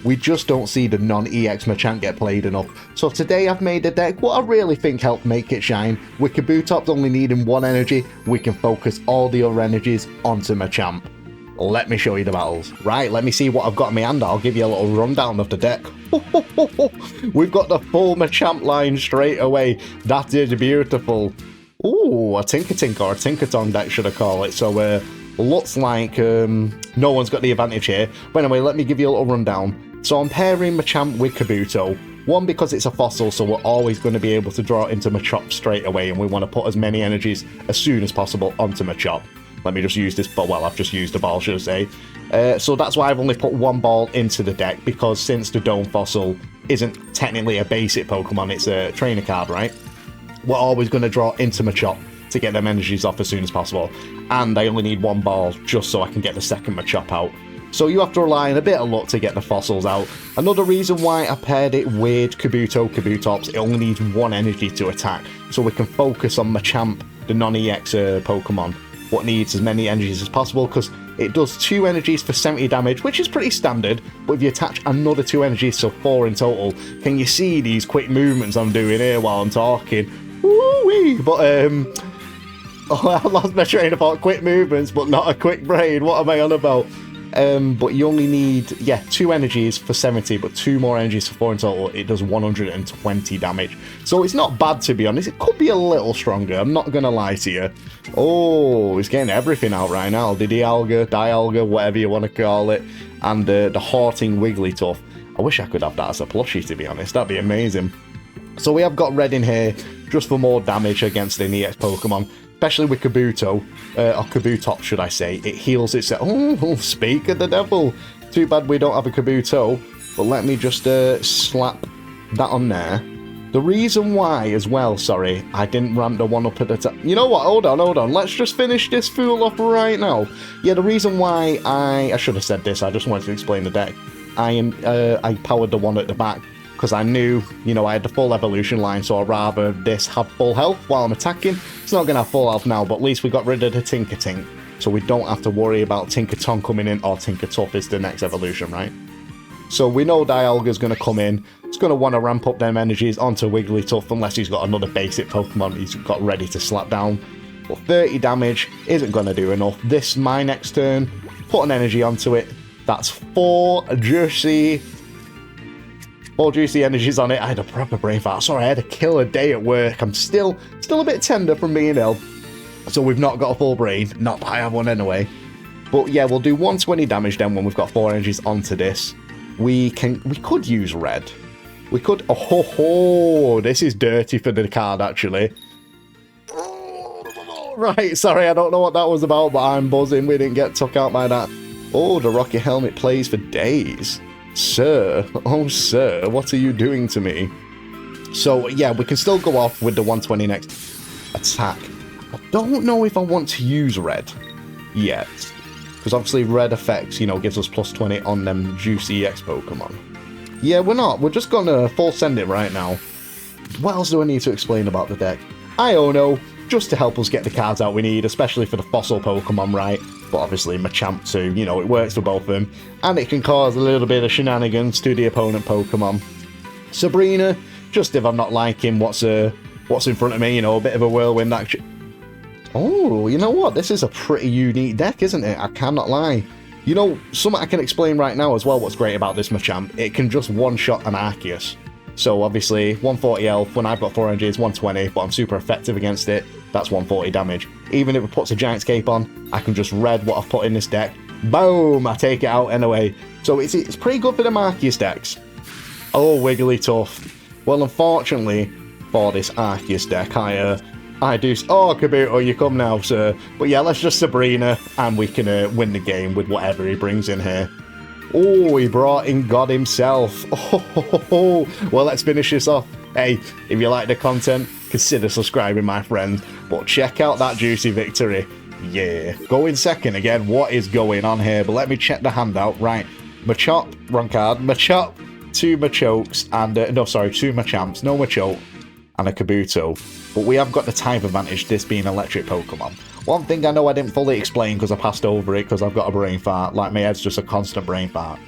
We just don't see the non-EX Machamp get played enough. So today I've made a deck what I really think helped make it shine. With Kabutops only needing 1 energy, we can focus all the other energies onto Machamp. Let me show you the battles. Right, let me see what I've got in my hand. I'll give you a little rundown of the deck. We've got the full Machamp line straight away. That is beautiful. Ooh, a Tinkaton or a Tinkaton deck should I call it. So looks like no one's got the advantage here. But anyway, let me give you a little rundown. So I'm pairing Machamp with Kabuto. One, because it's a fossil, so we're always going to be able to draw it into Machamp straight away, and we want to put as many energies as soon as possible onto Machamp. Let me just use this, but well, I've just used the ball, should I say. So that's why I've only put 1 ball into the deck, because since the Dome Fossil isn't technically a basic Pokemon, it's a trainer card, right? We're always going to draw into Machamp to get them energies off as soon as possible. And I only need 1 ball just so I can get the second Machamp out. So you have to rely on a bit of luck to get the fossils out. Another reason why I paired it with Kabutops, it only needs 1 energy to attack, so we can focus on Machamp, the non-EX Pokemon. What needs as many energies as possible, because it does 2 energies for 70 damage, which is pretty standard, but if you attach another 2 energies, so 4 in total, can you see these quick movements I'm doing here while I'm talking? Woo-wee! But, I lost my train of thought. Quick movements, but not a quick brain. What am I on about? But you only need, 2 energies for 70, but 2 more energies for 4 in total. It does 120 damage. So it's not bad, to be honest. It could be a little stronger. I'm not going to lie to you. Oh, he's getting everything out right now. The Dialga, whatever you want to call it. And the Haunting Wigglytuff. I wish I could have that as a plushie, to be honest. That'd be amazing. So we have got red in here just for more damage against the EX Pokemon. Especially with Kabuto, or Kabutops, should I say. It heals itself. Oh, speak of the devil. Too bad we don't have a Kabuto. But let me just slap that on there. The reason why, as well, sorry, I didn't ramp the one up at the top. You know what? Hold on. Let's just finish this fool off right now. Yeah, the reason why I should have said this. I just wanted to explain the deck. I powered the one at the back, because I knew, I had the full evolution line, so I'd rather this have full health while I'm attacking. It's not going to have full health now, but at least we got rid of the Tinkaton, so we don't have to worry about Tinkaton coming in, or Tinkatuff is the next evolution, right? So we know Dialga's going to come in. It's going to want to ramp up them energies onto Wigglytuff, unless he's got another basic Pokemon he's got ready to slap down. But 30 damage isn't going to do enough. My next turn, put an energy onto it. That's 4 juicy energies on it. I had a proper brain fart. Sorry, I had a killer day at work. I'm still a bit tender from being ill. So we've not got a full brain. Not that I have one anyway. But yeah, we'll do 120 damage then when we've got 4 energies onto this. We could use red. We could... Oh, this is dirty for the card, actually. Right, sorry, I don't know what that was about, but I'm buzzing. We didn't get took out by that. Oh, the Rocky Helmet plays for days. Sir, oh sir, what are you doing to me? So yeah, we can still go off with the 120 next attack. I don't know if I want to use red yet, because obviously red effects, gives us plus 20 on them juicy EX Pokemon. Yeah, we're not. We're just gonna full send it right now. What else do I need to explain about the deck? I don't know, just to help us get the cards out we need, especially for the fossil Pokemon, right? But obviously Machamp too, it works for both of them. And it can cause a little bit of shenanigans to the opponent Pokemon. Sabrina, just if I'm not liking what's in front of me, a bit of a whirlwind action. Oh, you know what? This is a pretty unique deck, isn't it? I cannot lie. Something I can explain right now as well what's great about this Machamp. It can just one-shot an Arceus. So obviously, 140 health, when I've got 4 energies, 120, but I'm super effective against it. That's 140 damage. Even if it puts a Giant Scape on, I can just red what I've put in this deck. Boom! I take it out anyway. So it's pretty good for the Arceus decks. Oh, Wigglytuff. Well, unfortunately, for this Arceus deck, I do... Oh, Kabuto, you come now, sir. But yeah, let's just Sabrina, and we can win the game with whatever he brings in here. Oh, he brought in God himself. Oh, well, let's finish this off. Hey, if you like the content, consider subscribing, my friend. But check out that juicy victory. Yeah. Going second again. What is going on here? But let me check the handout. Right. Machop, wrong card. Machop, 2 Machokes, and... 2 Machamps. No Machoke. And a Kabuto. But we have got the type advantage, this being electric Pokemon. One thing I know I didn't fully explain because I passed over it because I've got a brain fart. Like, my head's just a constant brain fart.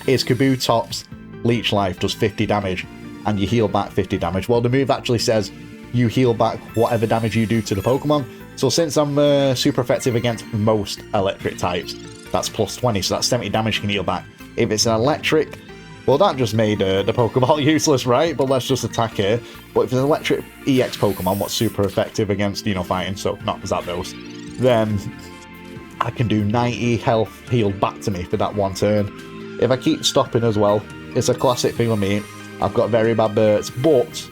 is Kabutops Leech Life does 50 damage, and you heal back 50 damage. Well, the move actually says you heal back whatever damage you do to the Pokemon. So since I'm super effective against most electric types, that's plus 20, so that's 70 damage you can heal back. If it's an electric, well, that just made the Pokeball useless, right? But let's just attack here. But if it's an electric EX Pokemon, what's super effective against, you know, fighting, so not Zapdos, then I can do 90 health healed back to me for that one turn. If I keep stopping as well, it's a classic thing with me. I've got very bad birds, but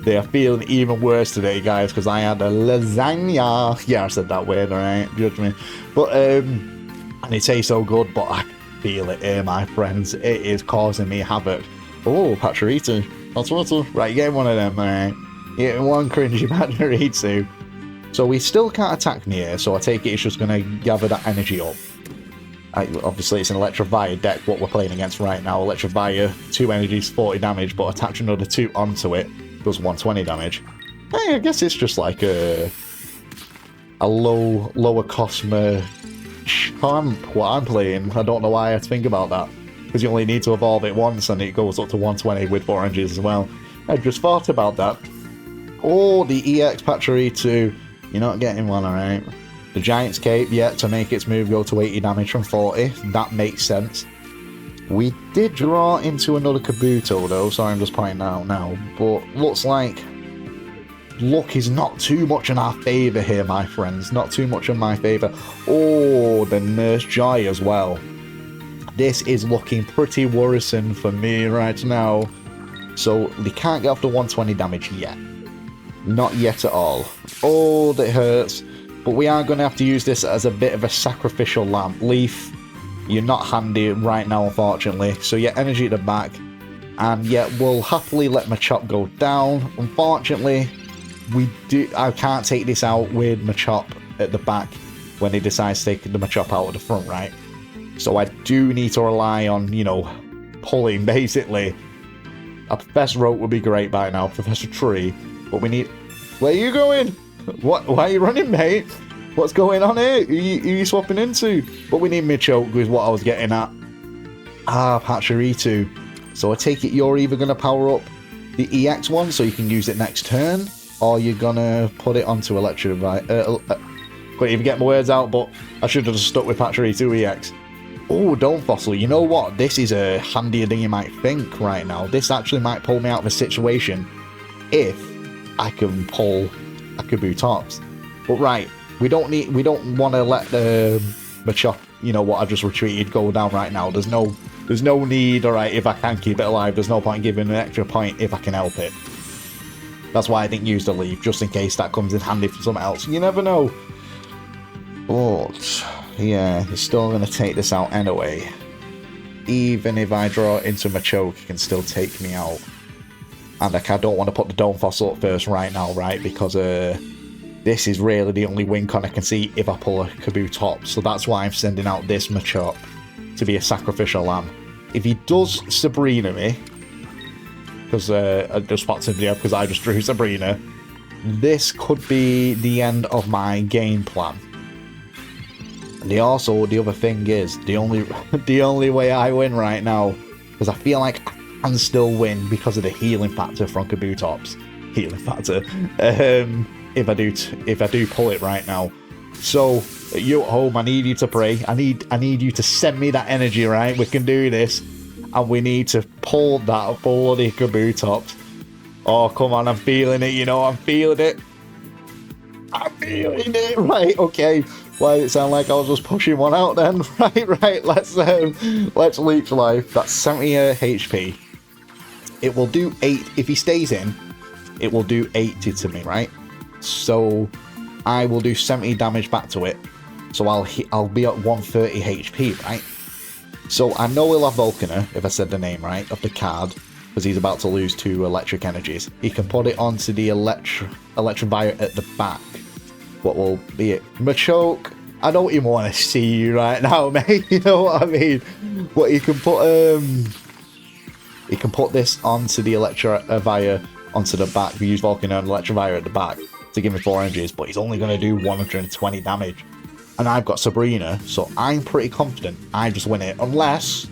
they are feeling even worse today, guys, because I had a lasagna. Yeah, I said that weird, alright? Judge me. But, and it tastes so good, but I feel it here, my friends. It is causing me havoc. Oh, Pachirisu. That's what. Right, get one of them, alright? Get one cringy Pachirisu. So we still can't attack me here, so I take it it's just going to gather that energy up. Obviously, it's an Electivire deck, what we're playing against right now. Electivire, 2 energies, 40 damage, but attach another 2 onto it, does 120 damage. Hey, I guess it's just like a lower cost Machamp, what I'm playing. I don't know why I had to think about that, because you only need to evolve it once, and it goes up to 120 with 4 energies as well. I just thought about that. Oh, the EX Pachirisu. You're not getting one, alright? The Giant's Cape, yeah, to make its move go to 80 damage from 40. That makes sense. We did draw into another Kabuto, though, sorry, I'm just pointing that out now. But looks like luck is not too much in our favour here, my friends. Not too much in my favour. Oh, the Nurse Joy as well. This is looking pretty worrisome for me right now. So, they can't get off the 120 damage yet. Not yet at all. Oh, that hurts. But we are going to have to use this as a bit of a sacrificial lamb. Leaf, you're not handy right now, unfortunately. So yeah, energy at the back. And yet we'll happily let Machamp go down. Unfortunately, I can't take this out with Machamp at the back when he decides to take the Machamp out of the front, right? So I do need to rely on, you know, pulling, basically. A Professor Oak would be great by now, Professor Tree. But we need... Where are you going? What? Why are you running, mate? What's going on here? Who are you swapping into? But we need Machoke, is what I was getting at. Ah, Pachirisu. So I take it you're either going to power up the EX one so you can use it next turn, or you're going to put it onto Electivire. Couldn't even get my words out, but I should have just stuck with Pachirisu EX. Oh, Dome Fossil. You know what? This is a handier than you might think right now. This actually might pull me out of a situation if I can pull a Kabutops. But right, we don't want to let the Machamp, you know what, I just retreated, go down right now. There's no need, alright, if I can keep it alive, there's no point giving an extra point if I can help it. That's why I didn't use the leaf, just in case that comes in handy for something else. You never know. But yeah, he's still gonna take this out anyway. Even if I draw into Machoke, he can still take me out. And like, I don't want to put the Dome Fossil up first right now, right? Because this is really the only win con I can see if I pull a Kabutops. So that's why I'm sending out this Machamp to be a sacrificial lamb. If he does Sabrina me, because I just spot somebody up because I just drew Sabrina, this could be the end of my game plan. And the other thing is, the only way I win right now, because I feel like and still win because of the healing factor from Kabutops. Healing factor. If I do pull it right now. So you at home, I need you to pray. I need you to send me that energy, right? We can do this, and we need to pull that bloody Kabutops. Oh come on, I'm feeling it. You know, I'm feeling it. I'm feeling it. Right, okay. Why did it sound like I was just pushing one out then? Right. Let's Leech Life. That's 70 HP. It will do 8 if he stays in. It will do 80 to me, right? So I will do 70 damage back to it. So I'll be at 130 HP, right? So I know he'll have Volcaner, if I said the name right, of the card, because he's about to lose 2 electric energies. He can put it onto the Electivire at the back. What will be it? Machoke. I don't even want to see you right now, mate. You know what I mean? But he can put this onto the Electivire onto the back. We use Volcaner and Electivire at the back to give me 4 energies, but he's only going to do 120 damage. And I've got Sabrina, so I'm pretty confident I just win it. Unless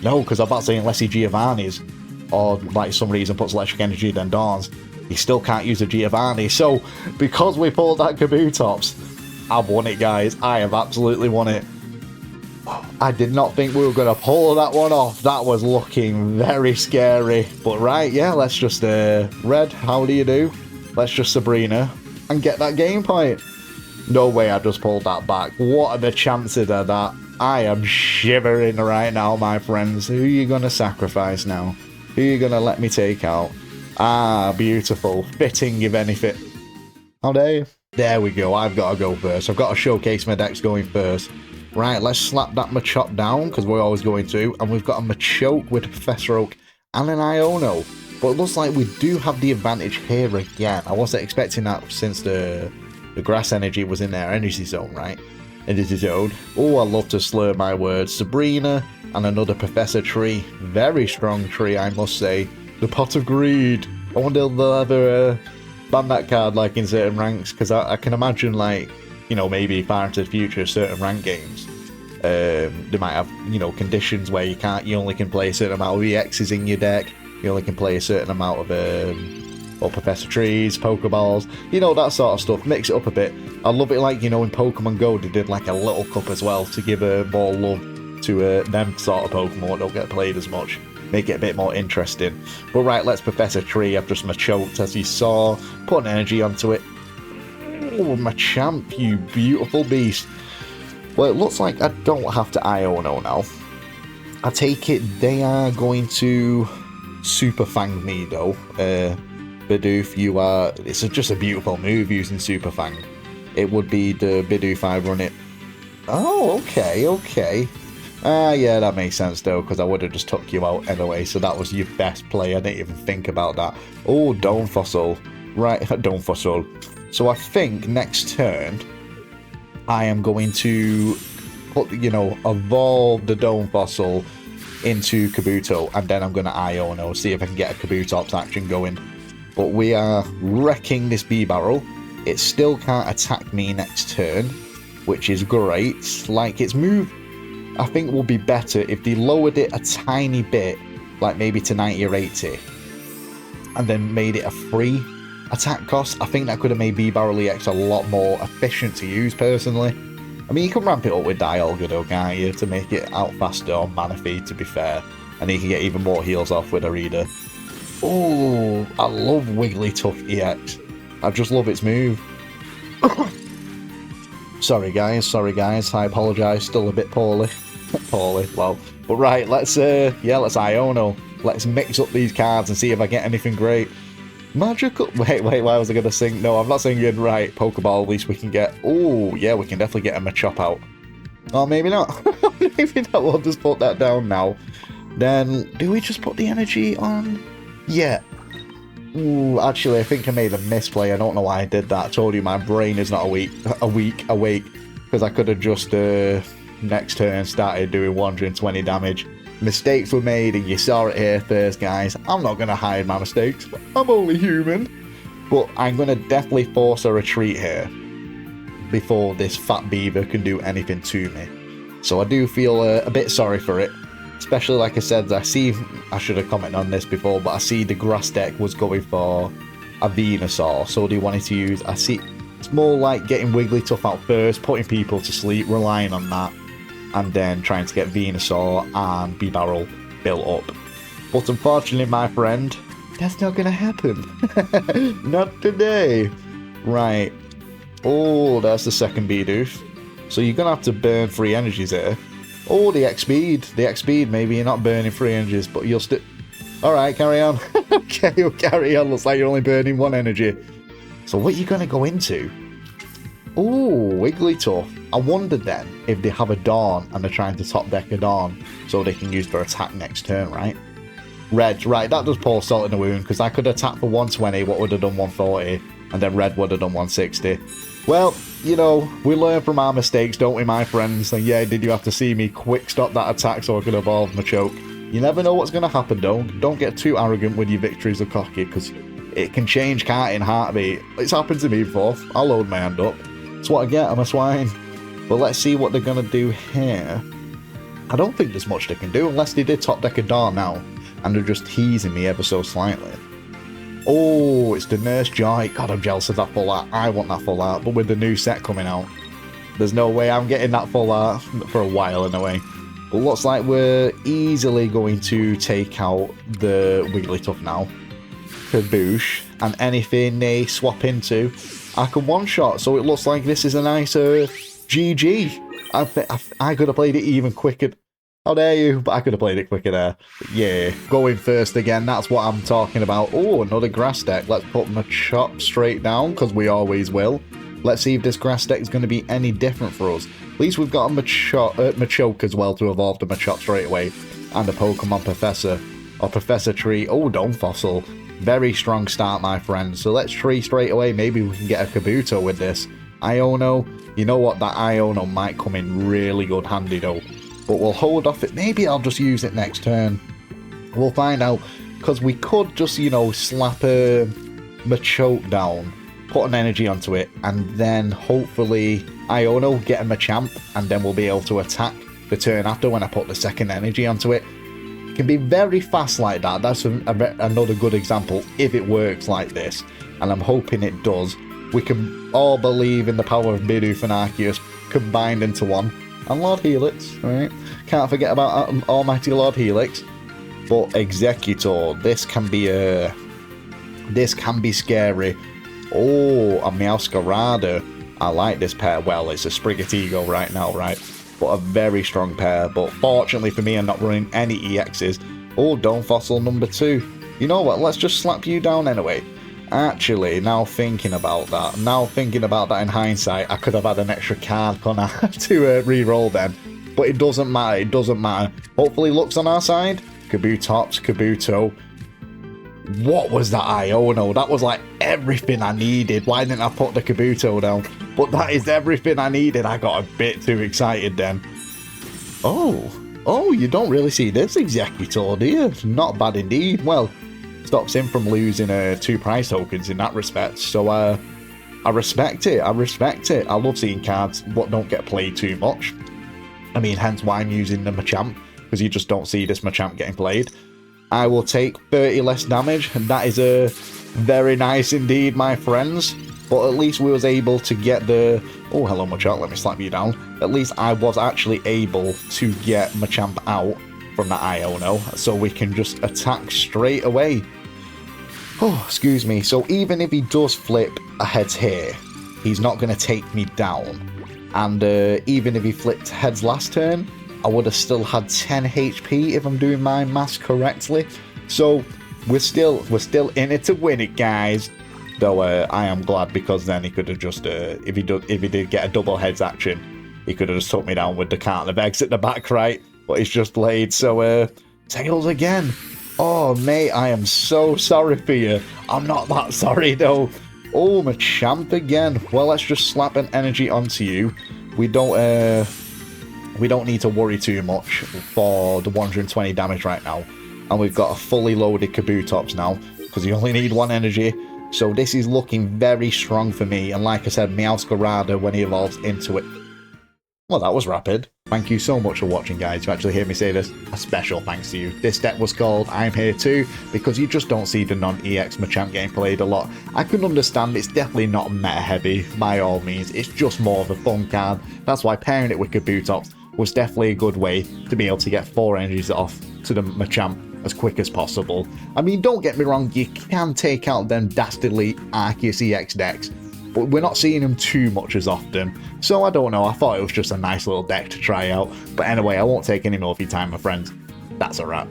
No, because I'm about to say unless he Giovanni's, or like some reason puts electric energy then Dawns, he still can't use a Giovanni. So, because we pulled that Kabutops, I've won it, guys. I have absolutely won it. I did not think we were going to pull that one off. That was looking very scary. But right, yeah, let's just, Red, how do you do? Let's just Sabrina and get that game point. No way I just pulled that back. What are the chances of that? I am shivering right now, my friends. Who are you going to sacrifice now? Who are you going to let me take out? Ah, beautiful. Fitting, if anything. How dare you? There we go. I've got to go first. I've got to showcase my decks going first. Right, let's slap that Machop down, because we're always going to. And we've got a Machoke with a Professor Oak and an Iono. But it looks like we do have the advantage here again. I wasn't expecting that since the Grass Energy was in their Energy Zone, right? Energy Zone. Oh, I love to slur my words. Sabrina and another Professor Tree. Very strong tree, I must say. The Pot of Greed. I wonder if they'll ever ban that card, like, in certain ranks, because I can imagine, like, you know, maybe far into the future, certain rank games, they might have, you know, conditions where you only can play a certain amount of EXs in your deck, you only can play a certain amount of, or Professor Trees, Pokeballs, you know, that sort of stuff, mix it up a bit. I love it, like, you know, in Pokemon Go, they did, like, a little cup as well, to give more love to them sort of Pokemon that don't get played as much, make it a bit more interesting. But right, let's Professor Tree, I've just Machoked, as you saw, put an energy onto it. Oh, Machamp, you beautiful beast. Well, it looks like I don't have to Iono now. I take it they are going to Super Fang me, though. Bidoof, you are... It's just a beautiful move using Super Fang. It would be the Bidoof I run it. Oh, okay, okay. Yeah, that makes sense, though, because I would have just took you out anyway, so that was your best play. I didn't even think about that. Oh, Dome Fossil. Right, Dome Fossil. So I think next turn, I am going to put, you know, evolve the Dome Fossil into Kabuto, and then I'm going to Iono, see if I can get a Kabutops action going. But we are wrecking this Bibarel. It still can't attack me next turn, which is great. Like, its move, I think, will be better if they lowered it a tiny bit, like maybe to 90 or 80, and then made it a free attack cost. I think that could have made Bibarel EX a lot more efficient to use, personally. I mean, you can ramp it up with Dialga, though, can't you, to make it out faster on Manaphy, to be fair. And you can get even more heals off with Arida. Oh, I love Wigglytuff EX. I just love its move. Sorry, guys. I apologise. Still a bit poorly. Poorly, well. But right, let's Iono. Let's mix up these cards and see if I get anything great. Magical... Wait, why was I going to sing? No, I'm not singing. Right, Pokeball, at least we can get... Oh, yeah, we can definitely get a Machop out. Oh, maybe not. Maybe not. We'll just put that down now. Then, do we just put the energy on? Yeah. Ooh, actually, I think I made a misplay. I don't know why I did that. I told you my brain is not awake. Because I could have just, next turn, started doing 120 damage. Mistakes were made, and you saw it here first, guys. I'm not going to hide my mistakes. I'm only human. But I'm going to definitely force a retreat here before this fat beaver can do anything to me. So I do feel a bit sorry for it. Especially, like I said, I should have commented on this before, but I see the grass deck was going for a Venusaur. So they wanted to use... I see it's more like getting Wigglytuff out first, putting people to sleep, relying on that, and then trying to get Venusaur and Bibarel built up. But unfortunately, my friend, that's not going to happen. Not today. Right. Oh, that's the second Bidoof. So you're going to have to burn 3 energies here. Oh, the X-Speed. The X-Speed, maybe you're not burning 3 energies, but you'll still... Alright, carry on. Okay, you'll carry on. Looks like you're only burning 1 energy. So what are you going to go into? Oh, Wigglytuff. I wondered then if they have a Dawn and they're trying to top deck a Dawn so they can use their attack next turn, right? Red, right, that does pour salt in the wound, because I could attack for 120, what would have done 140, and then Red would have done 160. Well, you know, we learn from our mistakes, don't we, my friends? And yeah, did you have to see me quick stop that attack so I could evolve Machoke? You never know what's going to happen, though. Don't get too arrogant with your victories or cocky, because it can change, can't it, in heartbeat. It's happened to me before. I'll load my hand up. That's what I get, I'm a swine. But let's see what they're going to do here. I don't think there's much they can do unless they did top deck a Dar now and they're just teasing me ever so slightly. Oh, it's the Nurse Joy. God, I'm jealous of that full art. I want that full art, but with the new set coming out, there's no way I'm getting that full art for a while in a way. But looks like we're easily going to take out the Wigglytuff now. Kaboosh. And anything they swap into, I can one-shot. So it looks like this is a nice GG. I could have played it even quicker. How dare you? But I could have played it quicker there. But yeah, going first again, that's what I'm talking about. Oh, another grass deck. Let's put Machamp straight down, because we always will. Let's see if this grass deck is going to be any different for us. At least we've got a Machoke as well to evolve the Machop straight away. And a Pokemon Professor. Or Professor Tree. Oh, Dome Fossil. Very strong start, my friend. So let's Tree straight away. Maybe we can get a Kabuto with this. Iono. You know what? That Iono might come in really good handy, though. But we'll hold off it. Maybe I'll just use it next turn. We'll find out. Because we could just, you know, slap a Machoke down. Put an energy onto it. And then hopefully Iono get a Machamp. And then we'll be able to attack the turn after when I put the second energy onto it. It can be very fast like that. That's another good example if it works like this. And I'm hoping it does. We can all believe in the power of Bidoof and Arceus combined into one. And Lord Helix, right? Can't forget about Almighty Lord Helix. But Exeggutor, this can be scary. Oh, a Meowscarada. I like this pair. Well, it's a Sprigatito right now, right? But a very strong pair. But fortunately for me, I'm not running any EXs. Oh, Dome Fossil number 2. You know what? Let's just slap you down anyway. Actually, now thinking about that in hindsight, I could have had an extra card, couldn't I, to re-roll them. But it doesn't matter, it doesn't matter. Hopefully luck's on our side. Kabutops, Kabuto. What was that Iono? That was like everything I needed. Why didn't I put the Kabuto down? But that is everything I needed. I got a bit too excited then. Oh, you don't really see this Exeggutor, do you? Not bad indeed. Well, stops him from losing 2 prize tokens in that respect. So I respect it. I love seeing cards what don't get played too much. I mean, hence why I'm using the Machamp, because you just don't see this Machamp getting played. I will take 30 less damage, and that is very nice indeed, my friends. But at least we was able to get the... Oh, hello Machamp, let me slap you down. At least I was actually able to get Machamp out from that Iono, so we can just attack straight away. Oh, excuse me. So even if he does flip a heads here, he's not going to take me down. And even if he flipped heads last turn, I would have still had 10 HP if I'm doing my maths correctly. So we're still in it to win it, guys. Though I am glad, because then he could have just if he did get a double heads action, he could have just took me down with the carton of eggs at the back, right? But he's just played. So Tails again. Oh, mate, I am so sorry for you. I'm not that sorry, though. Oh, Machamp again. Well, let's just slap an energy onto you. We don't need to worry too much for the 120 damage right now. And we've got a fully loaded Kabutops now, because you only need 1 energy. So this is looking very strong for me. And like I said, Meowscarada when he evolves into it. Well, that was rapid. Thank you so much for watching, guys. You actually hear me say this. A special thanks to you. This deck was called I'm Here Too, because you just don't see the non-EX Machamp getting played a lot. I can understand it's definitely not meta-heavy, by all means. It's just more of a fun card. That's why pairing it with Kabutops was definitely a good way to be able to get 4 energies off to the Machamp as quick as possible. I mean, don't get me wrong, you can take out them dastardly Arceus EX decks, but we're not seeing them too much as often. So I don't know, I thought it was just a nice little deck to try out. But anyway, I won't take any more of your time, my friends. That's a wrap.